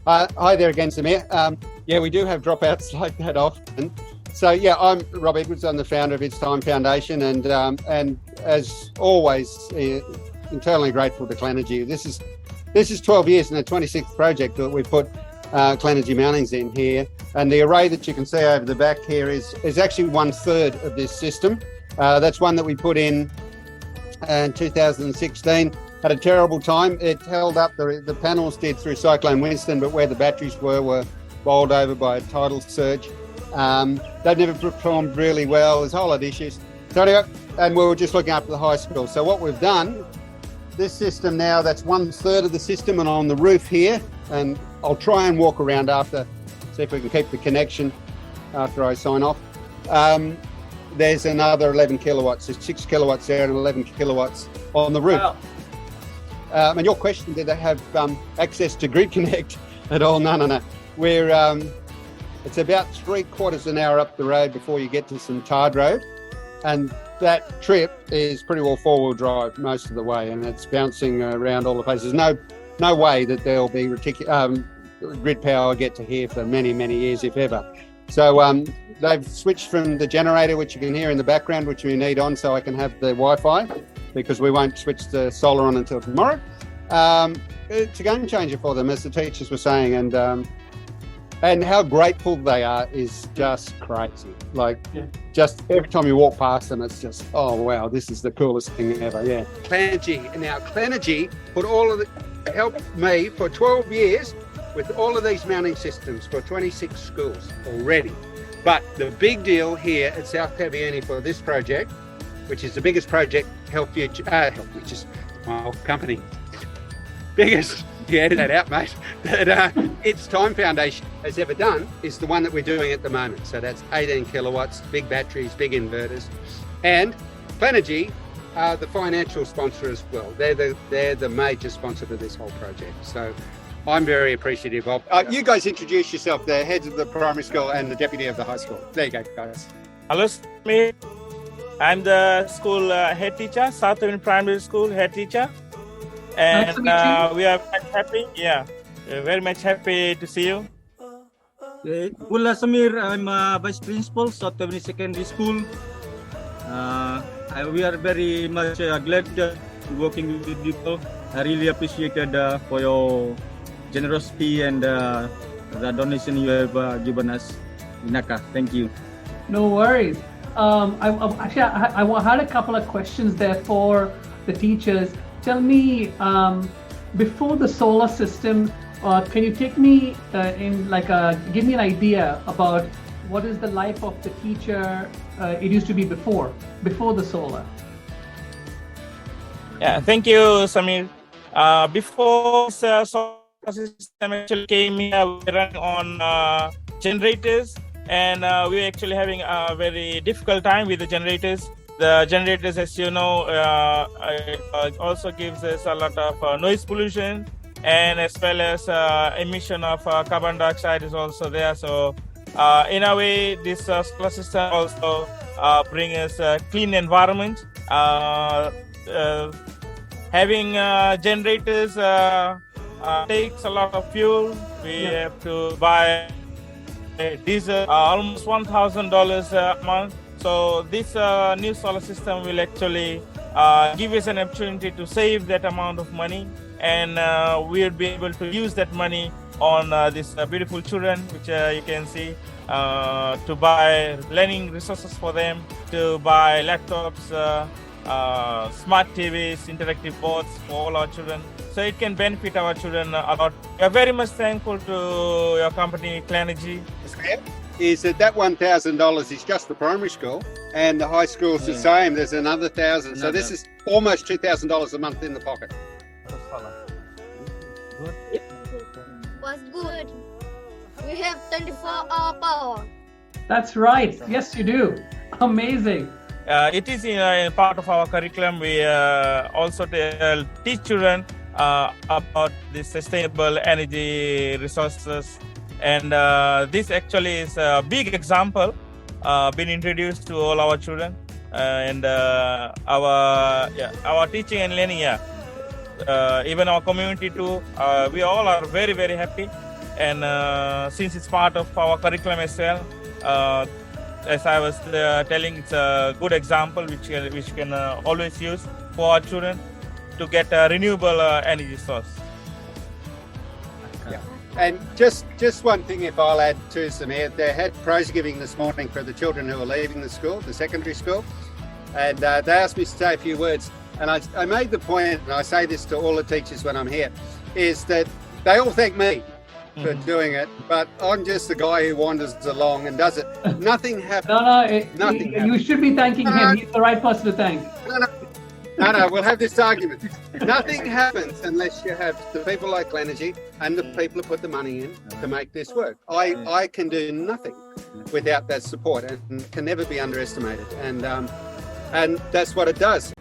Hi there again, Samir. Yeah, we do have dropouts like that often. So yeah, I'm Rob Edwards. I'm the founder of It's Time Foundation, and as always, internally grateful to Clenergy. This is 12 years and the 26th project that we put Clenergy mountings in here, and the array that you can see over the back here is actually 1/3 of this system. That's one that we put in 2016. Had a terrible time. It held up, the panels did through Cyclone Winston, but where the batteries were bowled over by a tidal surge. They'd never performed really well. There's a whole lot of issues. So anyway, and we were just looking after the high school. So what we've done, this system now, that's 1/3 of the system, and on the roof here, and I'll try and walk around after, see if we can keep the connection after I sign off. There's another 11 kilowatts. There's 6 kilowatts there and 11 kilowatts on the roof. Wow. And your question, did they have access to Grid Connect at all? No. We're, it's about 3/4 an hour up the road before you get to St Tard Road. And that trip is pretty well 4-wheel drive most of the way, and it's bouncing around all the places. No way that there'll be grid power get to here for many, many years, if ever. So they've switched from the generator, which you can hear in the background, which we need on so I can have the Wi-Fi, because we won't switch the solar on until tomorrow. It's a game changer for them, as the teachers were saying, and how grateful they are is just crazy. Like, just every time you walk past them, it's just, oh wow, this is the coolest thing ever. Yeah. Clenergy. Now Clenergy helped me for 12 years with all of these mounting systems for 26 schools already. But the big deal here at South Taveuni for this project, which is the biggest project Health Futures, my company, biggest, you edit that out, mate, that It's Time Foundation has ever done, is the one that we're doing at the moment. So that's 18 kilowatts, big batteries, big inverters. And Clenergy are the financial sponsor as well. They're the major sponsor for this whole project. So I'm very appreciative of. You guys introduce yourself, the heads of the primary school and the deputy of the high school. There you go, guys. Hello, Samir. I'm the school head teacher, Tauveuni Primary School head teacher. And we are quite happy. Yeah, we're very much happy to see you. Well, Samir, I'm vice principal, Taveuni Secondary School. We are very much glad working with you. I really appreciated for your generosity and the donation you have given us, Inaka. Thank you. No worries. I had a couple of questions there for the teachers. Tell me, before the solar system, can you take me give me an idea about what is the life of the teacher it used to be before the solar? Yeah, thank you, Samir. Before the solar system actually came here, we were running on generators, and we were actually having a very difficult time with the generators. The generators, as you know, also gives us a lot of noise pollution, and as well as emission of carbon dioxide is also there. So in a way, this solar system also brings us a clean environment. Having generators takes a lot of fuel. We have to buy diesel, almost $1,000 a month. So this new solar system will actually give us an opportunity to save that amount of money, and we'll be able to use that money on these beautiful children, which you can see, to buy learning resources for them, to buy laptops, smart TVs, interactive boards for all our children. So it can benefit our children a lot. We are very much thankful to your company, Clenergy. Is that $1,000 is just the primary school, and the high school's the same. There's another $1,000. So this is almost $2,000 a month in the pocket. Was good. We have 24-hour power. That's right. Yes, you do. Amazing. It is in part of our curriculum. We also teach children about the sustainable energy resources. And this actually is a big example been introduced to all our children, and our teaching and learning, even our community too. We all are very, very happy and since it's part of our curriculum as well, as I was telling, it's a good example which can always use for our children to get a renewable energy source. And just one thing, if I'll add to Samir, they had prize giving this morning for the children who are leaving the school, the secondary school, and they asked me to say a few words. And I made the point, and I say this to all the teachers when I'm here, is that they all thank me for doing it, but I'm just the guy who wanders along and does it. Nothing happens. Nothing you should be thanking him. He's the right person to thank. No, we'll have this argument. Nothing happens unless you have the people like Clenergy and the people who put the money in to make this work. I can do nothing without that support, and can never be underestimated. And that's what it does.